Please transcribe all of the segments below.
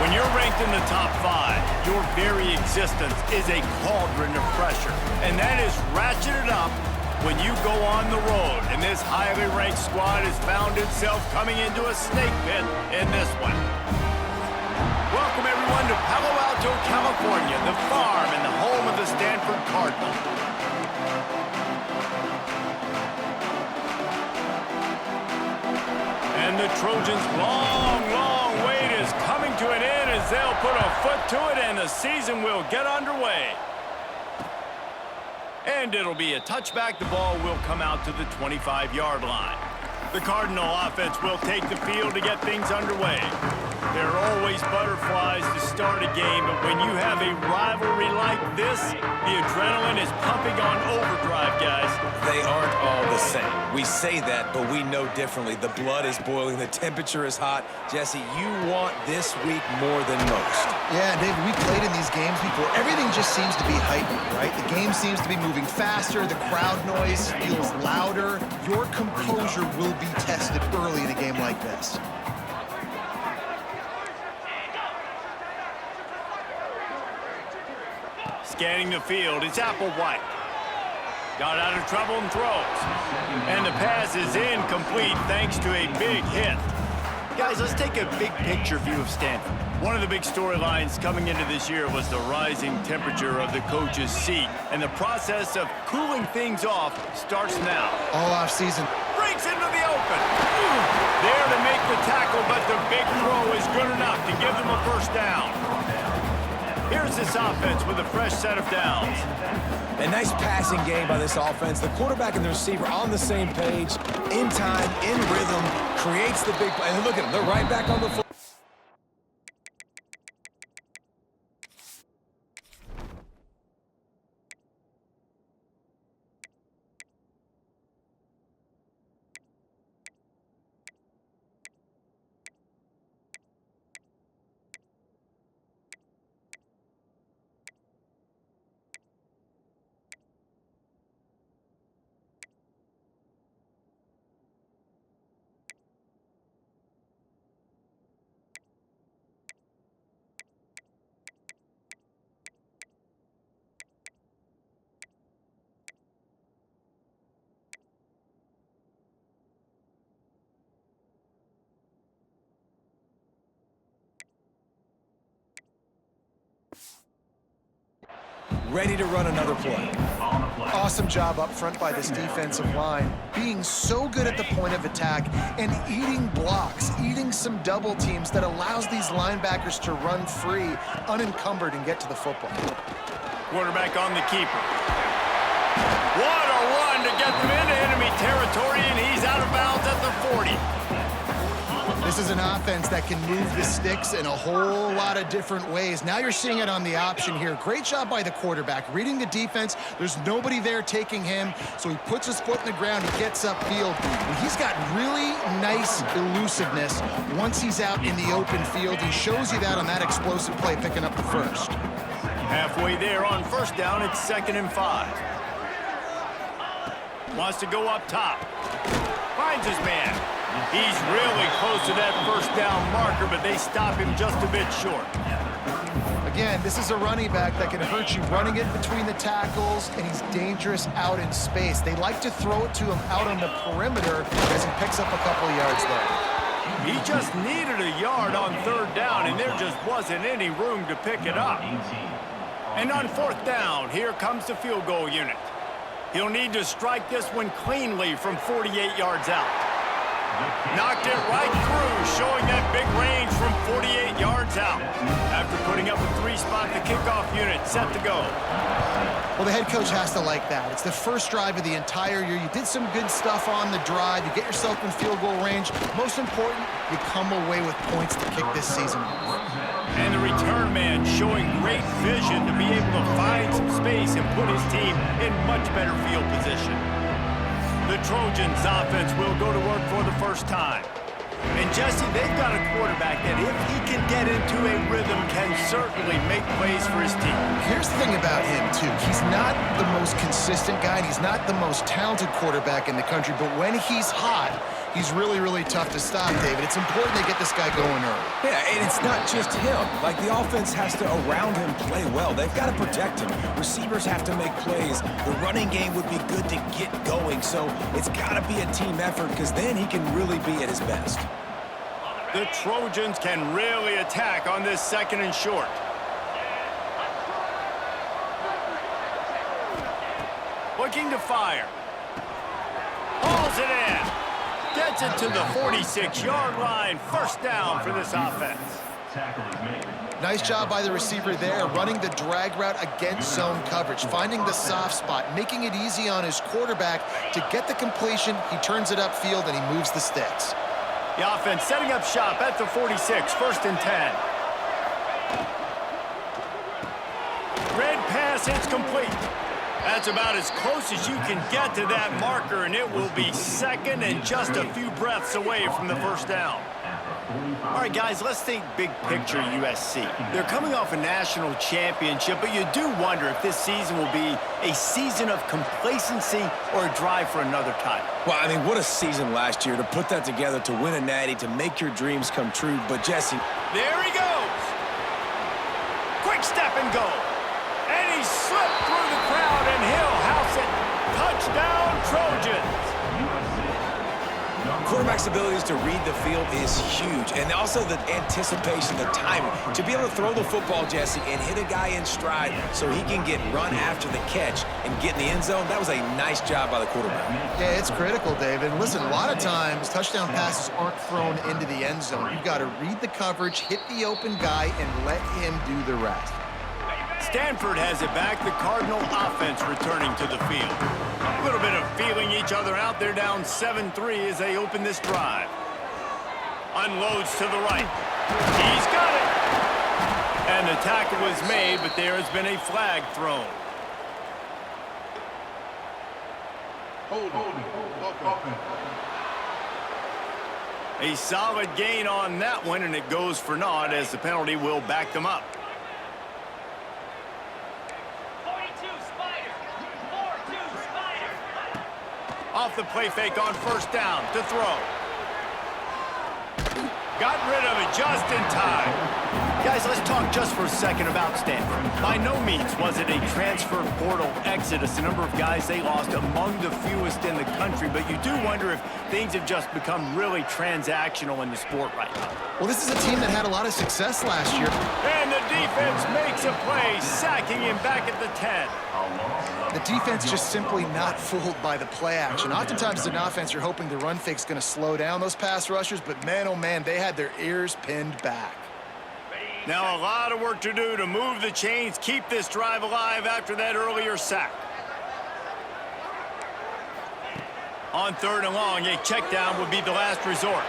When you're ranked in the top 5, your very existence is a cauldron of pressure. And that is ratcheted up when you go on the road. And this highly ranked squad has found itself coming into a snake pit in this one. Welcome, everyone, to Palo Alto, California, the farm and the home of the Stanford Cardinal. And the Trojans' long wait is coming to an end as they'll put a foot to it and the season will get underway. And it'll be a touchback. The ball will come out to the 25-yard line. The Cardinal offense will take the field to get things underway. There are always butterflies to start a game, but when you have a rivalry like this, the adrenaline is pumping on overdrive, guys. They aren't all the same. We say that, but we know differently. The blood is boiling. The temperature is hot. Jesse, you want this week more than most. Yeah, David, we played in these games before. Everything just seems to be heightened, right? The game seems to be moving faster. The crowd noise feels louder. Your composure will be tested early in a game like this. Scanning the field, it's Applewhite. Got out of trouble and throws. And the pass is incomplete thanks to a big hit. Guys, let's take a big picture view of Stanford. One of the big storylines coming into this year was the rising temperature of the coach's seat. And the process of cooling things off starts now. All off season. Breaks into the open. There to make the tackle, but the big throw is good enough to give them a first down. Here's this offense with a fresh set of downs. A nice passing game by this offense. The quarterback and the receiver on the same page, in time, in rhythm, creates the big play. And look at them, they're right back on the floor. Ready to run another play. Awesome job up front by this defensive line. Being so good at the point of attack and eating blocks, eating some double teams that allows these linebackers to run free, unencumbered, and get to the football. Quarterback on the keeper. What a run to get them into enemy territory, and he's out of bounds at the 40. This is an offense that can move the sticks in a whole lot of different ways. Now you're seeing it on the option here. Great job by the quarterback. Reading the defense, there's nobody there taking him, so he puts his foot in the ground, he gets upfield. And he's got really nice elusiveness once he's out in the open field. He shows you that on that explosive play, picking up the first. Halfway there on first down, it's 2nd and 5. Wants to go up top. Finds his man. He's really close to that first down marker, but they stop him just a bit short. Again, this is a running back that can hurt you running it between the tackles, and he's dangerous out in space. They like to throw it to him out on the perimeter as he picks up a couple of yards there. He just needed a yard on 3rd down, and there just wasn't any room to pick it up. And on 4th down, here comes the field goal unit. He'll need to strike this one cleanly from 48 yards out. Knocked it right through, showing that big range from 48 yards out. After putting up a 3-spot, the kickoff unit set to go. Well, the head coach has to like that. It's the first drive of the entire year. You did some good stuff on the drive. You get yourself in field goal range. Most important, you come away with points to kick this season off. And the return man showing great vision to be able to find some space and put his team in much better field position. The Trojans offense will go to work for the first time. And Jesse, they've got a quarterback that if he can get into a rhythm can certainly make plays for his team. Here's the thing about him, too. He's not the most consistent guy, and he's not the most talented quarterback in the country, but when he's hot, he's really, really tough to stop, David. It's important they get this guy going early. Yeah, and it's not just him. Like, the offense has to, around him, play well. They've got to protect him. Receivers have to make plays. The running game would be good to get going, so it's got to be a team effort because then he can really be at his best. The Trojans can really attack on this 2nd and short. Looking to fire. Hauls it in. Gets it to the 46-yard line. First down for this offense. Nice job by the receiver there, running the drag route against zone coverage, finding the soft spot, making it easy on his quarterback to get the completion. He turns it upfield, and he moves the sticks. The offense setting up shop at the 46, 1st and 10. Red pass, it's complete. That's about as close as you can get to that marker, and it will be 2nd and just a few breaths away from the first down. All right, guys, let's think big picture USC. They're coming off a national championship, but you do wonder if this season will be a season of complacency or a drive for another title. Well, I mean, what a season last year to put that together, to win a natty, to make your dreams come true. But, Jesse... There he goes. Quick step and go. And he slipped through the crowd, and he'll house it. Touchdown, Trojans. Quarterback's abilities to read the field is huge, and also the anticipation, the timing. To be able to throw the football, Jesse, and hit a guy in stride so he can get run after the catch and get in the end zone, that was a nice job by the quarterback. Yeah, it's critical, David. Listen, a lot of times touchdown passes aren't thrown into the end zone. You've got to read the coverage, hit the open guy, and let him do the rest. Stanford has it back. The Cardinal offense returning to the field. A little bit of feeling each other out. They're down 7-3 as they open this drive. Unloads to the right. He's got it. And the tackle was made, but there has been a flag thrown. A solid gain on that one, and it goes for naught as the penalty will back them up. Off the play fake on first down to throw. Got rid of it just in time. Guys, let's talk just for a second about Stanford. By no means was it a transfer portal exodus. The number of guys they lost among the fewest in the country, but you do wonder if things have just become really transactional in the sport right now. Well, this is a team that had a lot of success last year. And the defense makes a play, sacking him back at the 10. The defense just simply not fooled by the play action. Oftentimes as an offense, you're hoping the run fake's going to slow down those pass rushers, but man, oh man, they had their ears pinned back. Now a lot of work to do to move the chains, keep this drive alive after that earlier sack. On 3rd and long, a check down would be the last resort.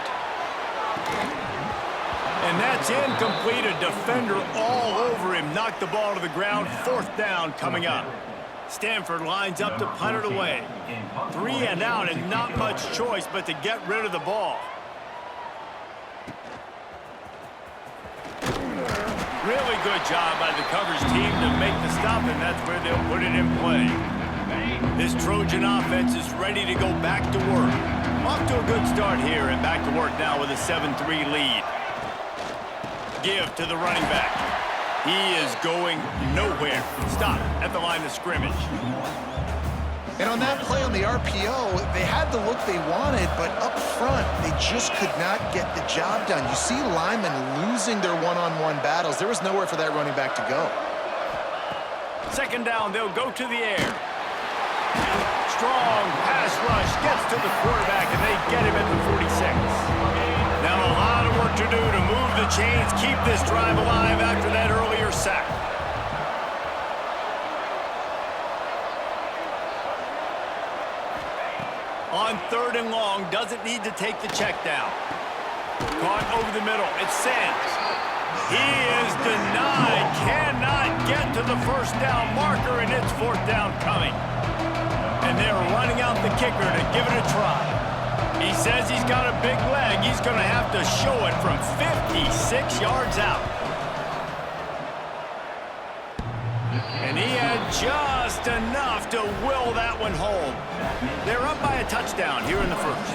And that's incomplete. A defender all over him. Knocked the ball to the ground. 4th down coming up. Stanford lines up to punt it away. 3 and out, and not much choice but to get rid of the ball. Really good job by the coverage team to make the stop, and that's where they'll put it in play. This Trojan offense is ready to go back to work. Off to a good start here, and back to work now with a 7-3 lead. Give to the running back. He is going nowhere. Stop at the line of scrimmage. And on that play on the RPO, they had the look they wanted, but up front, they just could not get the job done. You see linemen losing their one-on-one battles. There was nowhere for that running back to go. 2nd down, they'll go to the air. Strong pass rush gets to the quarterback, and they get him at the 46. Now a lot of work to do to move the chains, keep this drive alive after that earlier sack. On 3rd and long, doesn't need to take the check down. Caught over the middle, it's Sands. He is denied, cannot get to the first down marker, and it's 4th down coming. And they're running out the kicker to give it a try. He says he's got a big leg. He's going to have to show it from 56 yards out. And he had just enough to will that one home. They're up by a touchdown here in the first.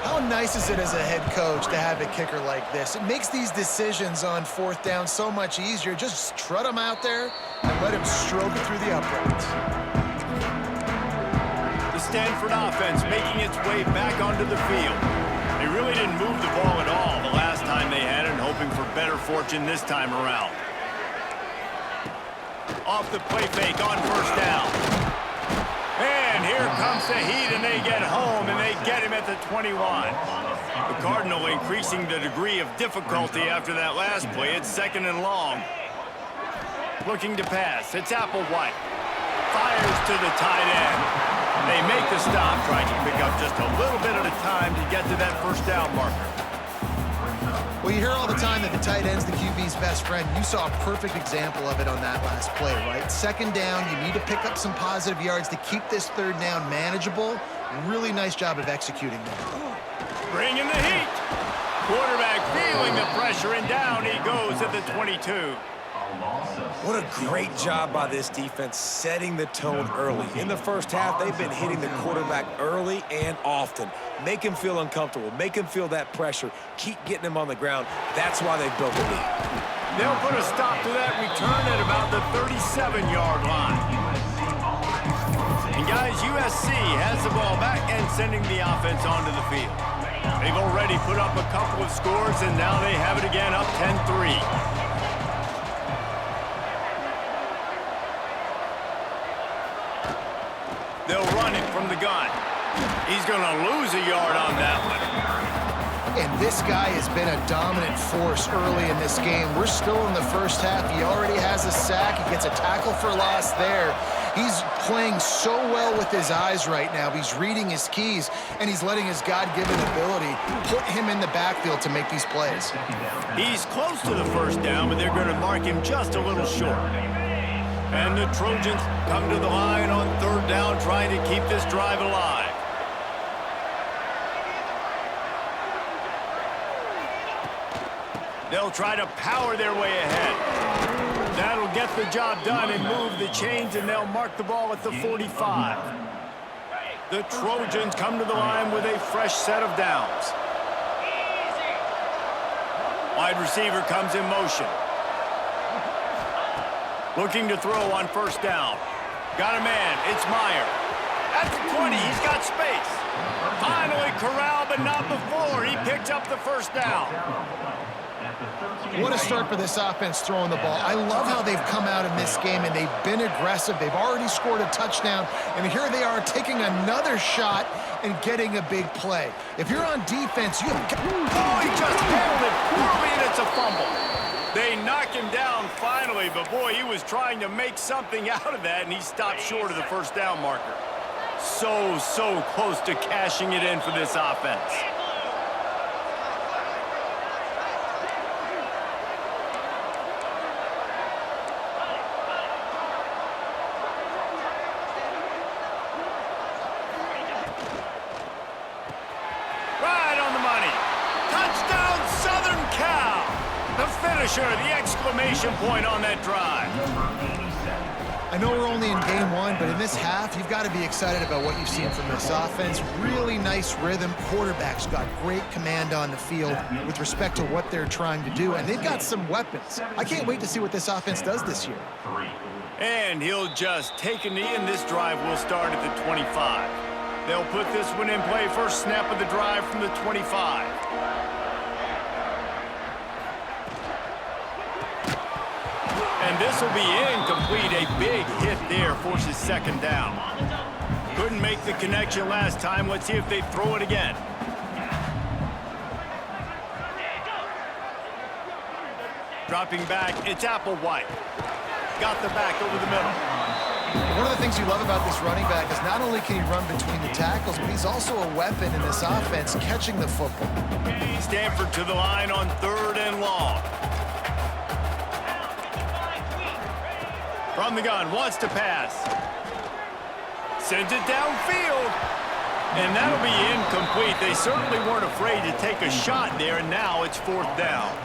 How nice is it as a head coach to have a kicker like this? It makes these decisions on fourth down so much easier. Just strut him out there and let him stroke it through the uprights. The Stanford offense making its way back onto the field. They really didn't move the ball at all the last time they had it, and hoping for better fortune this time around. Off the play fake on first down. And here comes the heat, and they get home, and they get him at the 21. The Cardinal increasing the degree of difficulty after that last play. It's 2nd and long. Looking to pass. It's Applewhite. Fires to the tight end. They make the stop, trying to pick up just a little bit at a time to get to that first down marker. Well, you hear all the time that the tight end's the QB's best friend. You saw a perfect example of it on that last play, right? 2nd down, you need to pick up some positive yards to keep this 3rd down manageable. Really nice job of executing that. Bringing the heat. Quarterback feeling the pressure, and down he goes at the 22. What a great job by this defense setting the tone early. In the first half, they've been hitting the quarterback early and often. Make him feel uncomfortable. Make him feel that pressure. Keep getting him on the ground. That's why they built the lead. They'll put a stop to that return at about the 37-yard line. And guys, USC has the ball back and sending the offense onto the field. They've already put up a couple of scores, and now they have it again, up 10-3. They'll run it from the gun. He's going to lose a yard on that one. And this guy has been a dominant force early in this game. We're still in the first half. He already has a sack. He gets a tackle for loss there. He's playing so well with his eyes right now. He's reading his keys, and he's letting his God-given ability put him in the backfield to make these plays. He's close to the first down, but they're going to mark him just a little short. And the Trojans come to the line on 3rd down, trying to keep this drive alive. They'll try to power their way ahead. That'll get the job done and move the chains, and they'll mark the ball at the 45. The Trojans come to the line with a fresh set of downs. Wide receiver comes in motion. Looking to throw on first down. Got a man. It's Meyer. At the 20, he's got space. Finally corralled, but not before. He picks up the first down. What a start for this offense throwing the ball. I love how they've come out in this game, and they've been aggressive. They've already scored a touchdown, and here they are taking another shot and getting a big play. If you're on defense, you have... Oh, he just handled it poorly, and it's a fumble. They knock him down finally, but boy, he was trying to make something out of that, and he stopped short of the first down marker. So close to cashing it in for this offense. The exclamation point on that drive. I know we're only in game 1, but in this half, you've got to be excited about what you've seen from this offense. Really nice rhythm. Quarterback's got great command on the field with respect to what they're trying to do, and they've got some weapons. I can't wait to see what this offense does this year. And he'll just take a knee, and this drive will start at the 25. They'll put this one in play. First snap of the drive from the 25. And this will be incomplete. A big hit there forces 2nd down. Couldn't make the connection last time. Let's see if they throw it again. Dropping back, it's Applewhite. Got the back over the middle. One of the things you love about this running back is not only can he run between the tackles, but he's also a weapon in this offense, catching the football. Stanford to the line on 3rd and long. From the gun, wants to pass. Sends it downfield. And that'll be incomplete. They certainly weren't afraid to take a shot there, and now it's 4th down.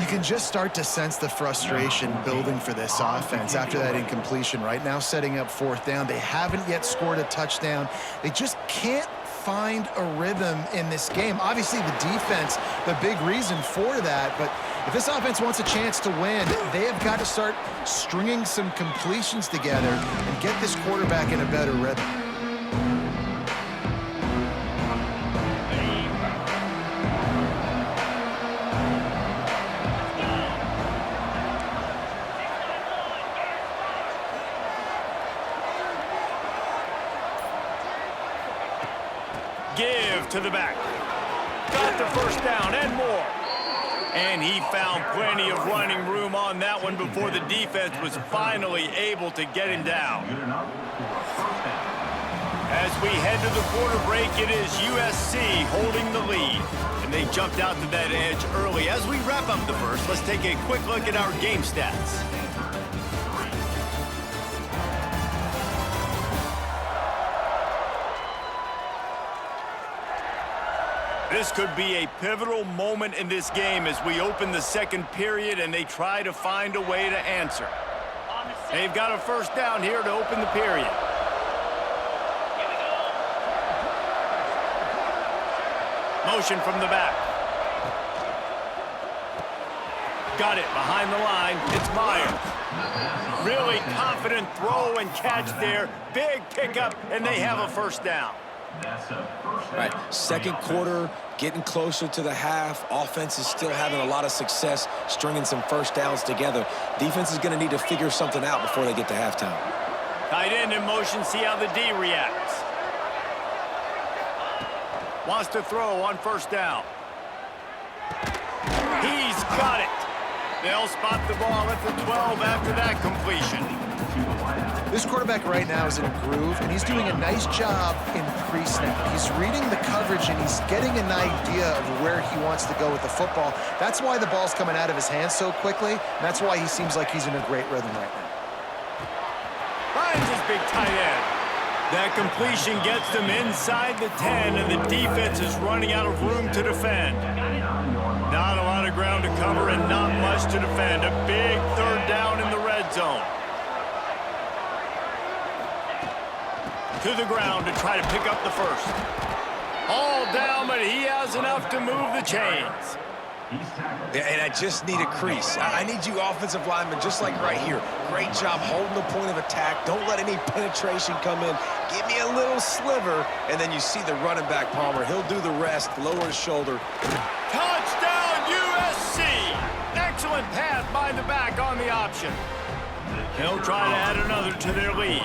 You can just start to sense the frustration building for this offense after that incompletion. Right now, setting up 4th down. They haven't yet scored a touchdown. They just can't find a rhythm in this game. Obviously, the defense, the big reason for that, but if this offense wants a chance to win, they have got to start stringing some completions together and get this quarterback in a better rhythm. Give to the back. Got the 1st down and more. And he found plenty of running room on that one before the defense was finally able to get him down. As we head to the quarter break, it is USC holding the lead. And they jumped out to that edge early. As we wrap up the first, let's take a quick look at our game stats. This could be a pivotal moment in this game as we open the 2nd period and they try to find a way to answer. They've got a 1st down here to open the period. Motion from the back. Got it behind the line. It's Myers. Really confident throw and catch there. Big pickup, and they have a 1st down. Right, 2nd quarter, getting closer to the half. Offense is still having a lot of success stringing some 1st downs together. Defense is going to need to figure something out before they get to halftime. Tight end in motion, see how the D reacts. Wants to throw on 1st down. He's got it. They'll spot the ball at the 12 after that completion. This quarterback right now is in a groove, and he's doing a nice job in pre-snap. He's reading the coverage, and he's getting an idea of where he wants to go with the football. That's why the ball's coming out of his hands so quickly, and that's why he seems like he's in a great rhythm right now. Finds his big tight end. That completion gets them inside the 10, and the defense is running out of room to defend. Not a lot of ground to cover and not much to defend. A big 3rd down in the red zone. To the ground to try to pick up the 1st. All down, but he has enough to move the chains. Yeah, and I just need a crease. I need you offensive linemen, just like right here. Great job holding the point of attack. Don't let any penetration come in. Give me a little sliver, and then you see the running back, Palmer. He'll do the rest, lower his shoulder. Touchdown, USC! Excellent pass by the back on the option. They'll try to add another to their lead.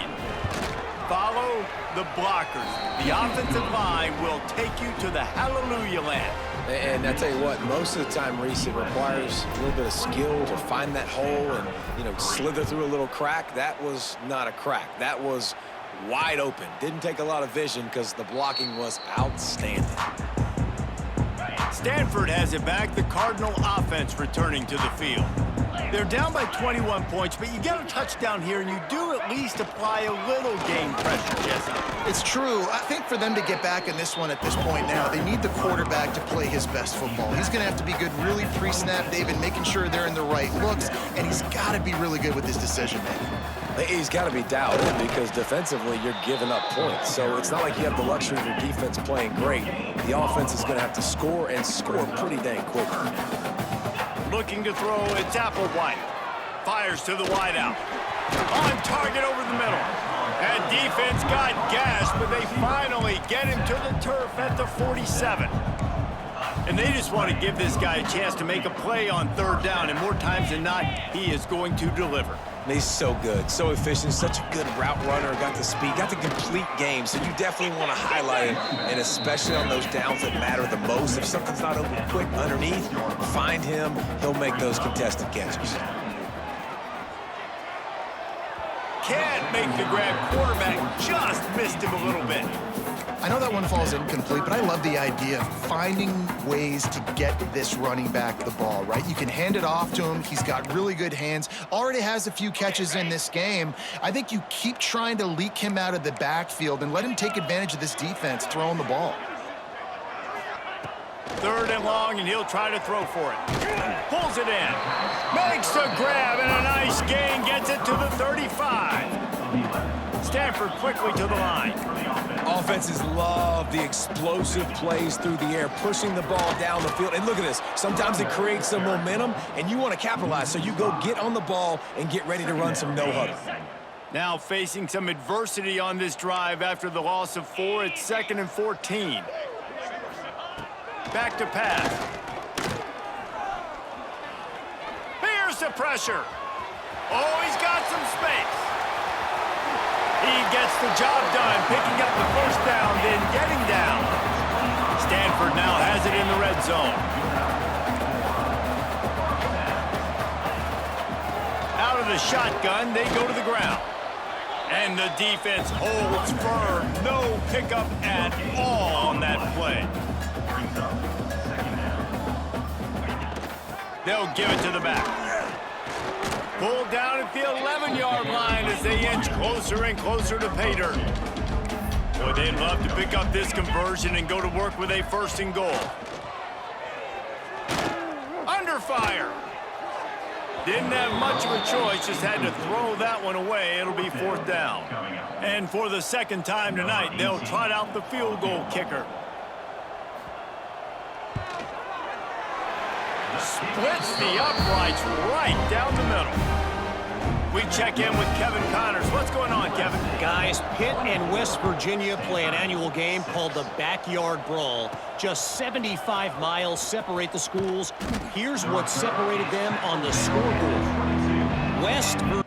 Follow the blockers. The offensive line will take you to the hallelujah land. And I tell you what, most of the time, Reese, it requires a little bit of skill to find that hole and, you know, slither through a little crack. That was not a crack. That was wide open. Didn't take a lot of vision because the blocking was outstanding. Stanford has it back. The Cardinal offense returning to the field. They're down by 21 points, but you get a touchdown here, and you do at least apply a little game pressure, Jesse. It's true. I think for them to get back in this one at this point now, they need the quarterback to play his best football. He's going to have to be good really pre-snap, David, making sure they're in the right looks, and he's got to be really good with his decision-making. He's got to be dialed in because defensively you're giving up points. So it's not like you have the luxury of your defense playing great. The offense is going to have to score and score pretty dang quickly. Looking to throw, it's Applewhite. Fires to the wideout. On target over the middle. And defense got gashed, but they finally get him to the turf at the 47. And they just want to give this guy a chance to make a play on 3rd down, and more times than not, he is going to deliver. He's so good, so efficient, such a good route runner, got the speed, got the complete game, so you definitely want to highlight it, and especially on those downs that matter the most. If something's not open quick underneath, find him, he'll make those contested catches. Can't make the grab. Quarterback just missed him a little bit. I know that one falls incomplete, but I love the idea of finding ways to get this running back the ball, right? You can hand it off to him. He's got really good hands, already has a few catches in this game. I think you keep trying to leak him out of the backfield and let him take advantage of this defense throwing the ball. 3rd and long, and he'll try to throw for it. Pulls it in. Makes the grab, and a nice gain gets it to the 35. Stanford quickly to the line. Offenses love the explosive plays through the air, pushing the ball down the field. And look at this. Sometimes it creates some momentum, and you want to capitalize. So you go get on the ball and get ready to run some no-huddle. Now facing some adversity on this drive after the loss of 4. It's 2nd and 14. Back to pass. Here's the pressure. Oh, he's got some space. He gets the job done, picking up the 1st down, then getting down. Stanford now has it in the red zone. Out of the shotgun, they go to the ground. And the defense holds firm. No pickup at all on that play. They'll give it to the back. Pulled down at the 11-yard line as they inch closer and closer to pay dirt. Boy, they'd love to pick up this conversion and go to work with a 1st and goal. Under fire. Didn't have much of a choice, just had to throw that one away. It'll be 4th down. And for the 2nd time tonight, they'll trot out the field goal kicker. Splits the uprights right down the middle. We check in with Kevin Connors. What's going on, Kevin? Guys, Pitt and West Virginia play an annual game called the Backyard Brawl. Just 75 miles separate the schools. Here's what separated them on the scoreboard. West Virginia.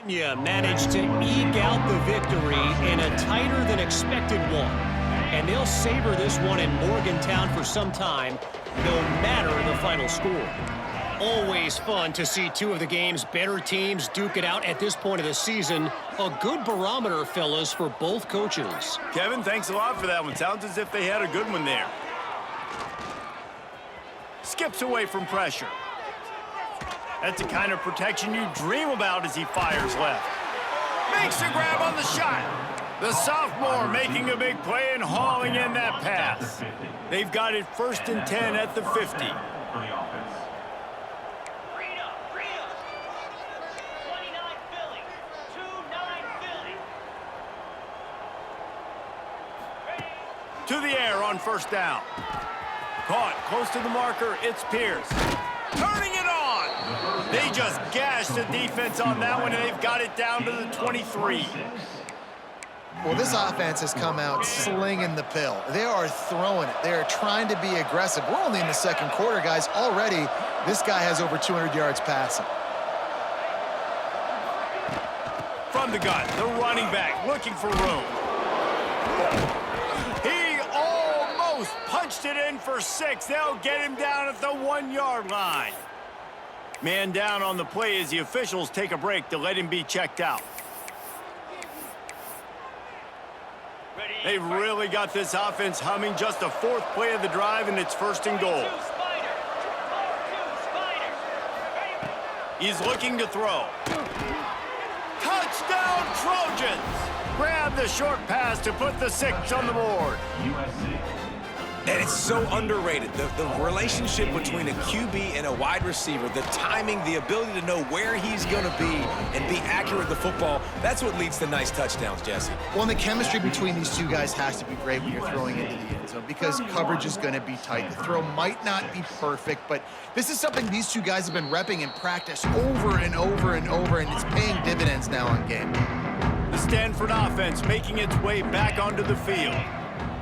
Managed to eke out the victory in a tighter than expected one. And they'll savor this one in Morgantown for some time, no matter the final score. Always fun to see 2 of the game's better teams duke it out at this point of the season. A good barometer, fellas, for both coaches. Kevin, thanks a lot for that one. Sounds as if they had a good one there. Skips away from pressure. That's the kind of protection you dream about as he fires left. Makes the grab on the shot. The sophomore making a big play and hauling in that pass. They've got it 1st and 10 at the 50. To the air on 1st down. Caught close to the marker. It's Pierce. Turning it on. They just gashed the defense on that one, and they've got it down to the 23. Well, this offense has come out slinging the pill. They are throwing it. They are trying to be aggressive. We're only in the 2nd quarter, guys. Already, this guy has over 200 yards passing. From the gun, the running back looking for room. He almost punched it in for 6. They'll get him down at the 1-yard line. Man down on the play as the officials take a break to let him be checked out. They've really got this offense humming. Just a 4th play of the drive, and it's 1st and goal. He's looking to throw. Touchdown, Trojans! Grab the short pass to put the 6 on the board. And it's so underrated. The relationship between a QB and a wide receiver, the timing, the ability to know where he's going to be and be accurate with the football, that's what leads to nice touchdowns, Jesse. Well, and the chemistry between these two guys has to be great when you're throwing into the end zone because coverage is going to be tight. The throw might not be perfect, but this is something these two guys have been repping in practice over and over and over, and it's paying dividends now on game. The Stanford offense making its way back onto the field.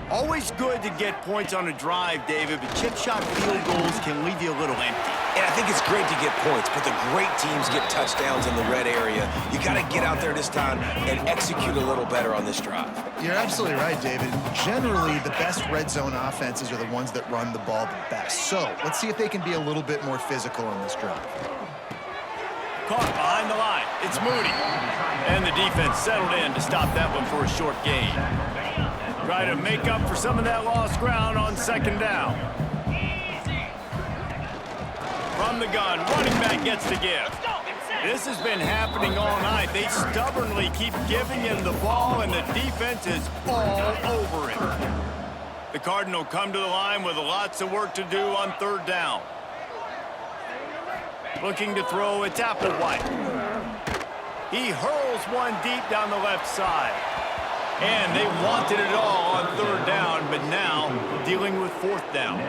Always good to get points on a drive, David, but chip shot field goals can leave you a little empty. And I think it's great to get points, but the great teams get touchdowns in the red area. You got to get out there this time and execute a little better on this drive. You're absolutely right, David. Generally, the best red zone offenses are the ones that run the ball the best. So let's see if they can be a little bit more physical on this drive. Caught behind the line. It's Moody. And the defense settled in to stop that one for a short gain. Try to make up for some of that lost ground on second down. From the gun, running back gets the give. This has been happening all night. They stubbornly keep giving him the ball, and the defense is all over it. The Cardinal come to the line with lots of work to do on third down. Looking to throw, it's Applewhite. He hurls one deep down the left side. And they wanted it all on third down, but now dealing with fourth down.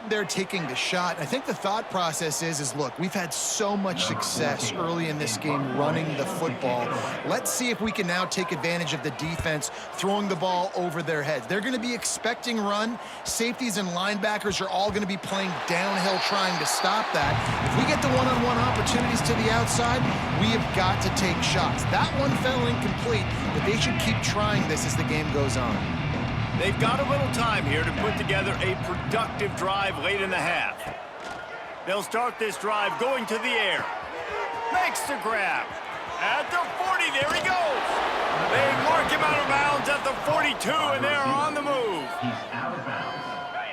They're taking the shot. I think the thought process is look, we've had so much success early in this game running the football. Let's see if we can now take advantage of the defense throwing the ball over their heads. They're going to be expecting run. Safeties and linebackers are all going to be playing downhill trying to stop that. If we get the one-on-one opportunities to the outside, we have got to take shots. That one fell incomplete, but they should keep trying this as the game goes on. They've got a little time here to put together a productive drive late in the half. They'll start this drive going to the air. Makes the grab. At the 40, there he goes. They mark him out of bounds at the 42, and they're on the move.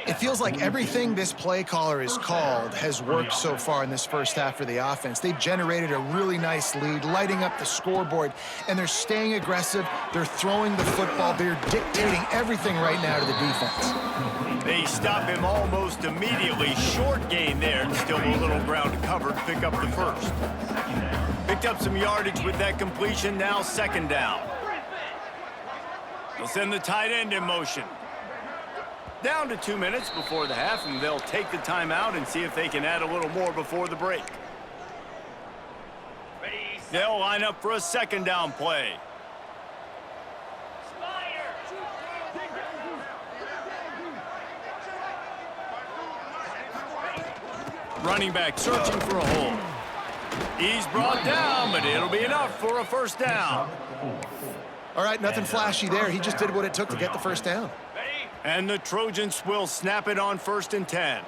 It feels like everything this play caller has called has worked so far in this first half for the offense. They've generated a really nice lead, lighting up the scoreboard, and they're staying aggressive. They're throwing the football. They're dictating everything right now to the defense. They stop him almost immediately. Short gain there, and still a little ground covered to pick up the first. Picked up some yardage with that completion, now second down. They'll send the tight end in motion. Down to 2 minutes before the half, and they'll take the timeout and see if they can add a little more before the break. They'll line up for a second down play. Running back searching for a hole. He's brought down, but it'll be enough for a first down. All right, nothing flashy there. He just did what it took to get the first down. And the Trojans will snap it on 1st and 10.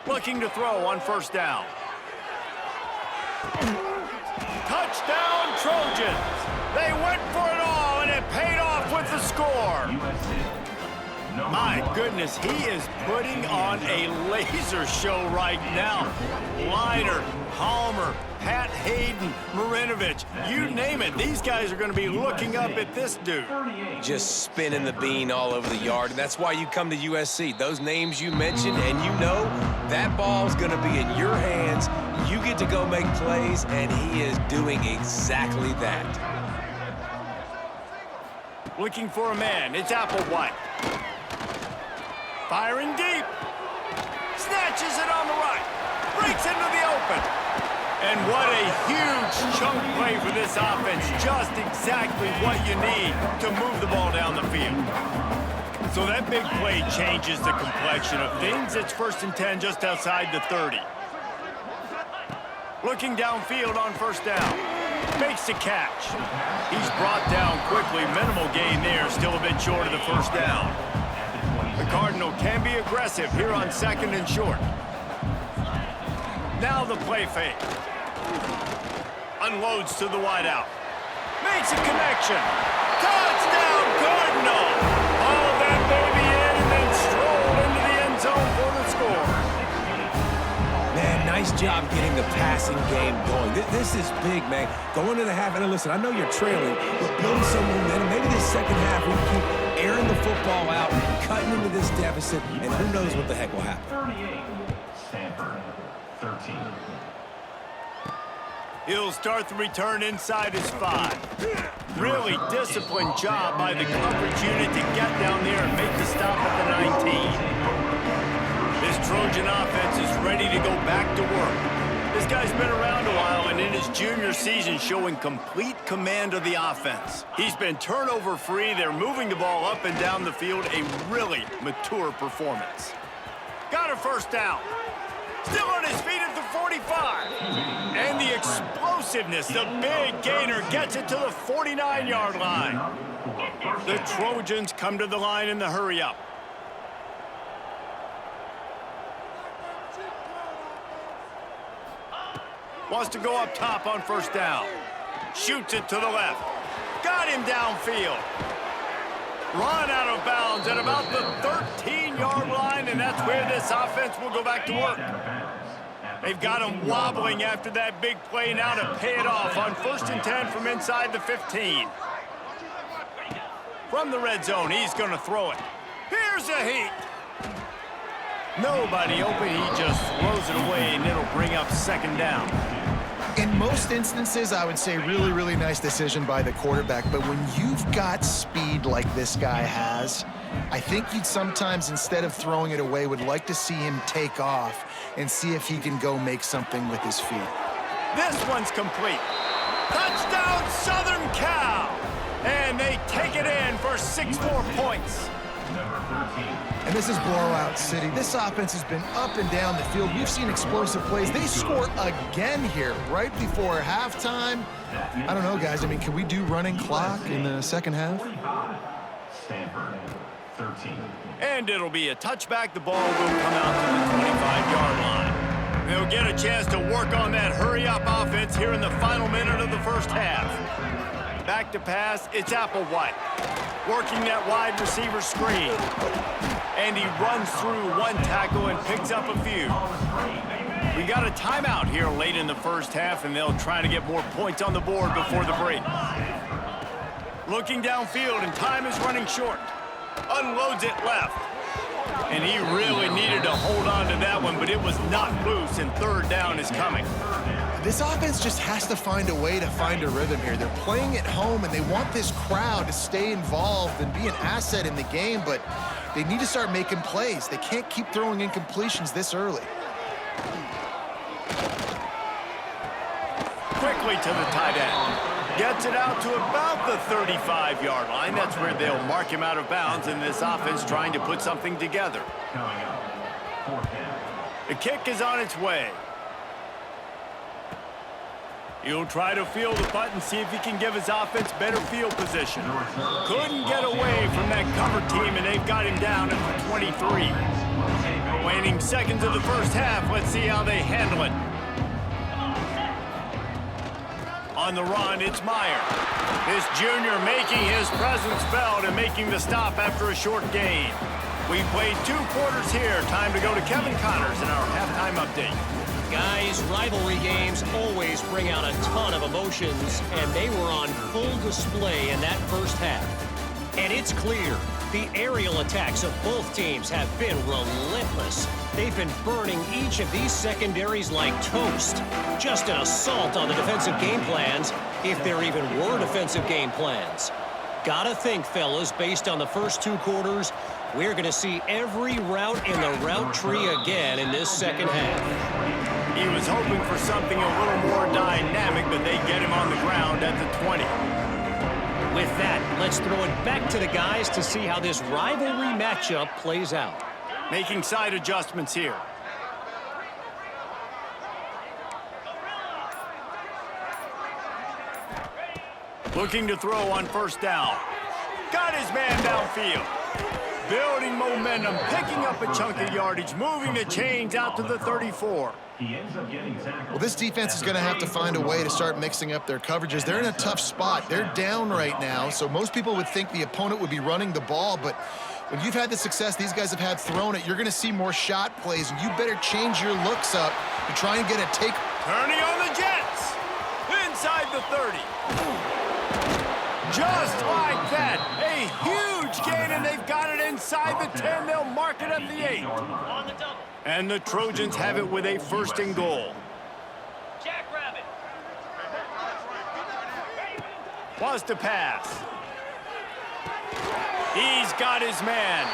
Looking to throw on first down. Touchdown, Trojans! They went for it all, and it paid off with the score. My goodness, he is putting on a laser show right now. Liner, Palmer, Pat Hayden, Marinovich, you name it. These guys are going to be looking up at this dude. Just spinning the bean all over the yard, and that's why you come to USC. Those names you mentioned, and you know that ball's going to be in your hands. You get to go make plays, and he is doing exactly that. Looking for a man, it's Applewhite. Firing deep. Snatches it on the right. Breaks into the open. And what a huge chunk play for this offense. Just exactly what you need to move the ball down the field. So that big play changes the complexion of things. It's 1st and 10 just outside the 30. Looking downfield on first down. Makes the catch. He's brought down quickly. Minimal gain there. Still a bit short of the first down. The Cardinal can be aggressive here on 2nd and short. Now the play fake. Unloads to the wideout. Makes a connection. Touchdown, Cardinal! All that baby in and then strolled into the end zone for the score. Man, nice job getting the passing game going. This is big, man. Going to the half, and listen, I know you're trailing, but building some momentum. Maybe this second half we can keep airing the football out, cutting into this deficit, and who knows what the heck will happen. 38, Stanford, 13. He'll start the return inside his 5. Really disciplined job by the coverage unit to get down there and make the stop at the 19. This Trojan offense is ready to go back to work. This guy's been around a while and in his junior season showing complete command of the offense. He's been turnover free. They're moving the ball up and down the field. A really mature performance. Got a first down. Still on his feet at the 45. And the explosiveness, the big gainer gets it to the 49-yard line. The Trojans come to the line in the hurry-up. Wants to go up top on first down. Shoots it to the left. Got him downfield. Run out of bounds at about the 13-yard line, and that's where this offense will go back to work. They've got him wobbling after that big play now to pay it off on 1st and 10 from inside the 15. From the red zone, he's going to throw it. Here's a heat. Nobody open. He just throws it away, and it'll bring up second down. In most instances, I would say really, really nice decision by the quarterback. But when you've got speed like this guy has, I think you'd sometimes, instead of throwing it away, would like to see him take off and see if he can go make something with his feet. This one's complete. Touchdown, Southern Cal! And they take it in for 6 more points. And this is blowout city. This offense has been up and down the field. We've seen explosive plays. They score again here right before halftime. I don't know, guys. I mean, can we do running clock in the second half? Stanford, 13. And it'll be a touchback. The ball will come out to the 25-yard line. They'll get a chance to work on that hurry-up offense here in the final minute of the first half. Back to pass, it's Applewhite. Working that wide receiver screen. And he runs through one tackle and picks up a few. We got a timeout here late in the first half, and they'll try to get more points on the board before the break. Looking downfield, and time is running short. Unloads it left. And he really needed to hold on to that one, but it was not loose, and third down is coming. This offense just has to find a way to find a rhythm here. They're playing at home, and they want this crowd to stay involved and be an asset in the game, but they need to start making plays. They can't keep throwing incompletions this early. Quickly to the tight end. Gets it out to about the 35-yard line. That's where they'll mark him out of bounds, and this offense trying to put something together. The kick is on its way. He'll try to field the punt and see if he can give his offense better field position. Couldn't get away from that cover team, and they've got him down at the 23. Waning seconds of the first half. Let's see how they handle it. On the run, it's Meyer. This junior making his presence felt and making the stop after a short gain. We played 2 quarters here. Time to go to Kevin Connors in our halftime update. Guys, rivalry games always bring out a ton of emotions, and they were on full display in that first half. And it's clear, the aerial attacks of both teams have been relentless. They've been burning each of these secondaries like toast. Just an assault on the defensive game plans, if there even were defensive game plans. Gotta think, fellas, based on the first 2 quarters, we're gonna see every route in the route tree again in this second half. He was hoping for something a little more dynamic, but they get him on the ground at the 20. With that, let's throw it back to the guys to see how this rivalry matchup plays out. Making side adjustments here. Looking to throw on first down. Got his man downfield. building momentum, picking up a chunk of yardage, moving the chains out to the 34. He ends up getting tackled. Well, this defense is going to have to find a way to start mixing up their coverages. They're in a tough spot. They're down right now, so most people would think the opponent would be running the ball, but when you've had the success these guys have had throwing it, you're going to see more shot plays, and you better change your looks up to try and get a take. Turning on the Jets. Inside the 30. Just like that. A huge gain, and they've got it inside the 10. They'll mark it at the 8. On the double. And the Trojans have it with a 1st and goal. Jackrabbit. Wants to pass. He's got his man.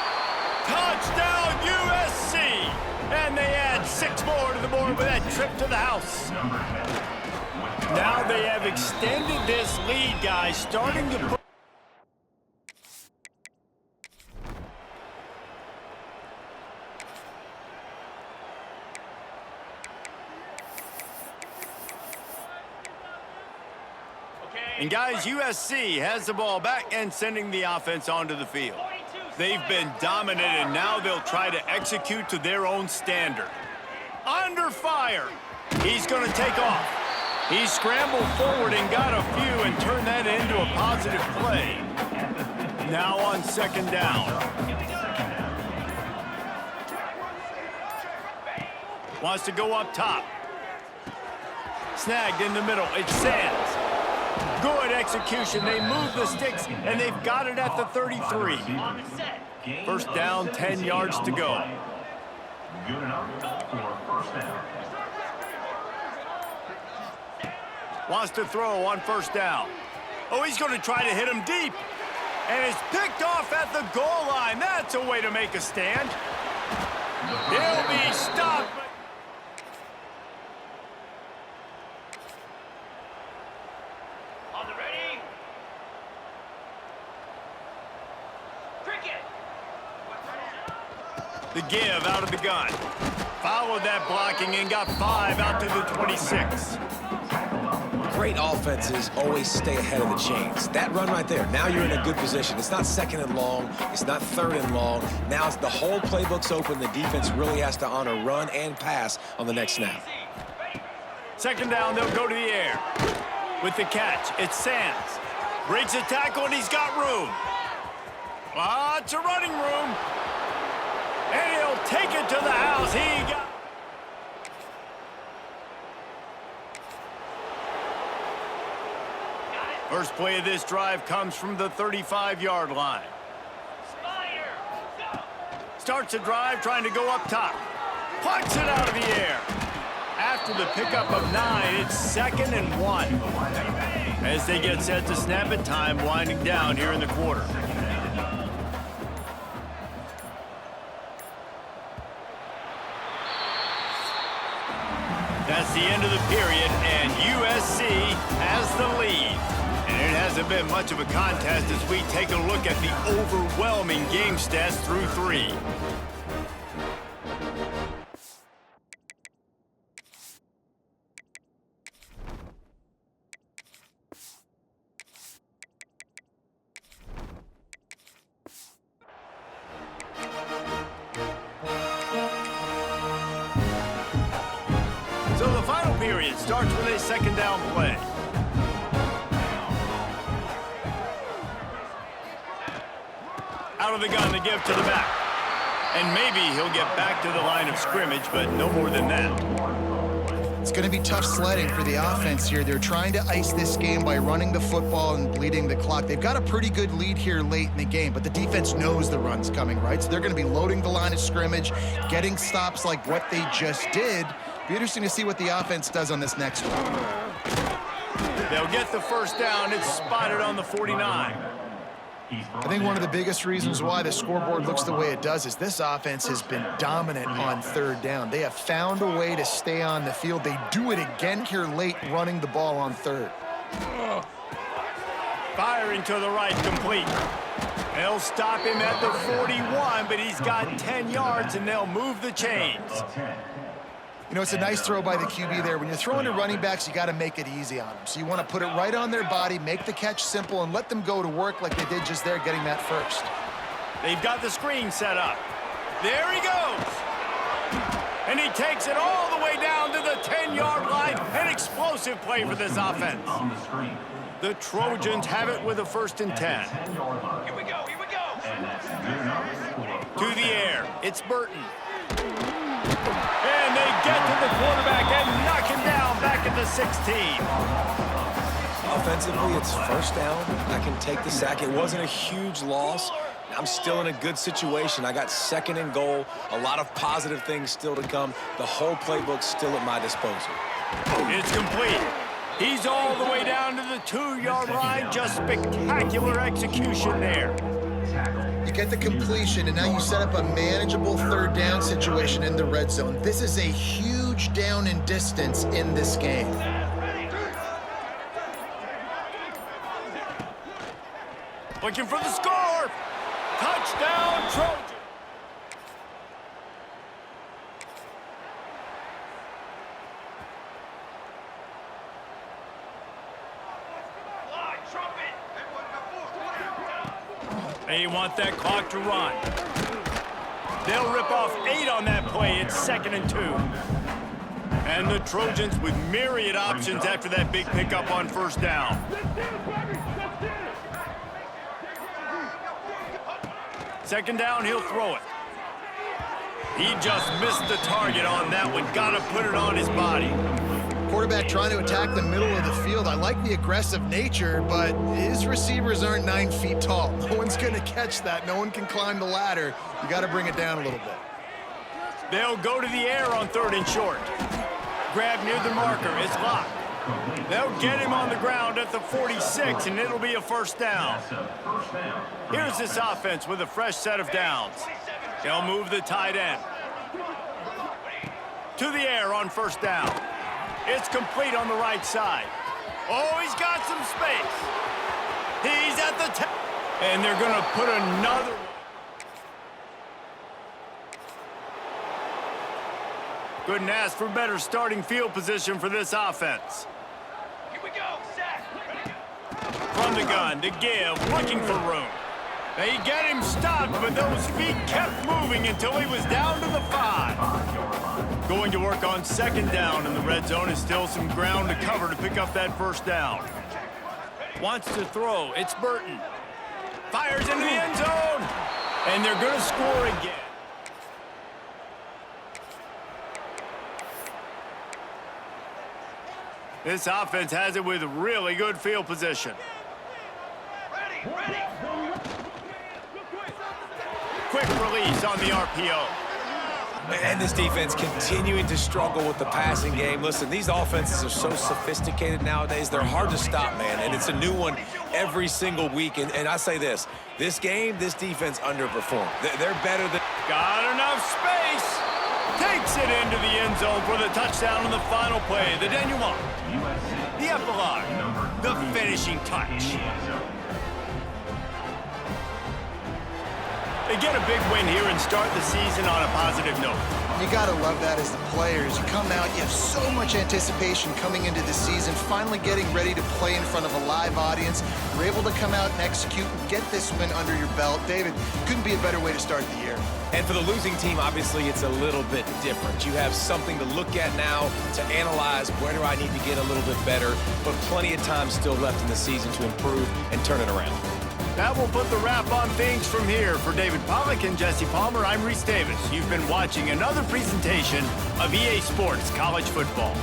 Touchdown, USC! And they add 6 more to the board with that trip to the house. Now they have extended this lead, guys, starting to put... And guys, USC has the ball back and sending the offense onto the field. They've been dominant, and now they'll try to execute to their own standard. Under fire. He's going to take off. He scrambled forward and got a few and turned that into a positive play. Now on 2nd down. Wants to go up top. Snagged in the middle. It's Sands. Good execution. They move the sticks, and they've got it at the 33. 1st down, 10 yards to go. Good enough for 1st down. Wants to throw on 1st down. Oh, he's going to try to hit him deep. And it's picked off at the goal line. That's a way to make a stand. He'll be stopped. On the ready. Cricket. The give out of the gun. Followed that blocking and got 5 out to the 26. Great offenses always stay ahead of the chains. That run right there, now you're in a good position. It's not 2nd and long. It's not 3rd and long. Now the whole playbook's open. The defense really has to honor run and pass on the next snap. 2nd down, they'll go to the air. With the catch, it's Sands. Breaks a tackle, and he's got room. Lots of running room. And he'll take it to the house. He got... First play of this drive comes from the 35-yard line. Starts the drive trying to go up top. Plucks it out of the air. After the pickup of 9, it's 2nd and 1. As they get set to snap it, time winding down here in the quarter. That's the end of the period, and USC has the lead. And it hasn't been much of a contest as we take a look at the overwhelming game stats through 3. So the final period starts with a 2nd down play. Out of the gun to give to the back. And maybe he'll get back to the line of scrimmage, but no more than that. It's going to be tough sledding for the offense here. They're trying to ice this game by running the football and bleeding the clock. They've got a pretty good lead here late in the game, but the defense knows the run's coming, right? So they're going to be loading the line of scrimmage, getting stops like what they just did. Be interesting to see what the offense does on this next one. They'll get the 1st down. It's spotted on the 49. I think one of the biggest reasons why the scoreboard looks the way it does is this offense has been dominant on 3rd down. They have found a way to stay on the field. They do it again here late, running the ball on 3rd. Firing to the right, complete. They'll stop him at the 41, but he's got 10 yards, and they'll move the chains. You know, it's a nice throw by the QB there. When you're throwing to running backs, you got to make it easy on them. So you want to put it right on their body, make the catch simple, and let them go to work like they did just there, getting that 1st. They've got the screen set up. There he goes. And he takes it all the way down to the 10-yard line. An explosive play for this offense. On the screen. The Trojans have it with a 1st and 10. Here we go. And that's good enough for To the air. It's Burton. And they get to the quarterback and knock him down back at the 16. Offensively, it's 1st down. I can take the sack. It wasn't a huge loss. I'm still in a good situation. I got 2nd and goal. A lot of positive things still to come. The whole playbook's still at my disposal. It's complete. He's all the way down to the 2-yard line. Just spectacular execution there. You get the completion, and now you set up a manageable 3rd down situation in the red zone. This is a huge down in distance in this game. Looking for the score. Touchdown, Trojan. They want that clock to run. They'll rip off 8 on that play. It's 2nd and 2. And the Trojans with myriad options after that big pickup on 1st down. Second down, he'll throw it. He just missed the target on that one. Got to put it on his body. Quarterback trying to attack the middle of the field. I like the aggressive nature, but his receivers aren't 9 feet tall. No one's going to catch that. No one can climb the ladder. You got to bring it down a little bit. They'll go to the air on 3rd and short. Grab near the marker. It's locked. They'll get him on the ground at the 46, and it'll be a 1st down. Here's this offense with a fresh set of downs. They'll move the tight end. To the air on 1st down. It's complete on the right side. Oh, he's got some space. He's at the 10. And they're going to put another one. Couldn't ask for better starting field position for this offense. Here we go, set. From the gun to give, looking for room. They get him stopped, but those feet kept moving until he was down to the 5. Going to work on 2nd down in the red zone is still some ground to cover to pick up that 1st down. Wants to throw. It's Burton. Fires into the end zone. And they're going to score again. This offense has it with really good field position. Ready. Quick release on the RPO. And this defense continuing to struggle with the passing game. Listen, these offenses are so sophisticated nowadays. They're hard to stop, man. And it's a new one every single week. And I say this game, this defense underperformed. They're better than... Got enough space. Takes it into the end zone for the touchdown on the final play. The denouement. The epilogue. The finishing touch. They get a big win here and start the season on a positive note. You got to love that as the players. You come out, you have so much anticipation coming into the season, finally getting ready to play in front of a live audience. You're able to come out and execute and get this win under your belt. David, couldn't be a better way to start the year. And for the losing team, obviously, it's a little bit different. You have something to look at now to analyze where do I need to get a little bit better, but plenty of time still left in the season to improve and turn it around. That will put the wrap on things from here. For David Pollack and Jesse Palmer, I'm Reese Davis. You've been watching another presentation of EA Sports College Football.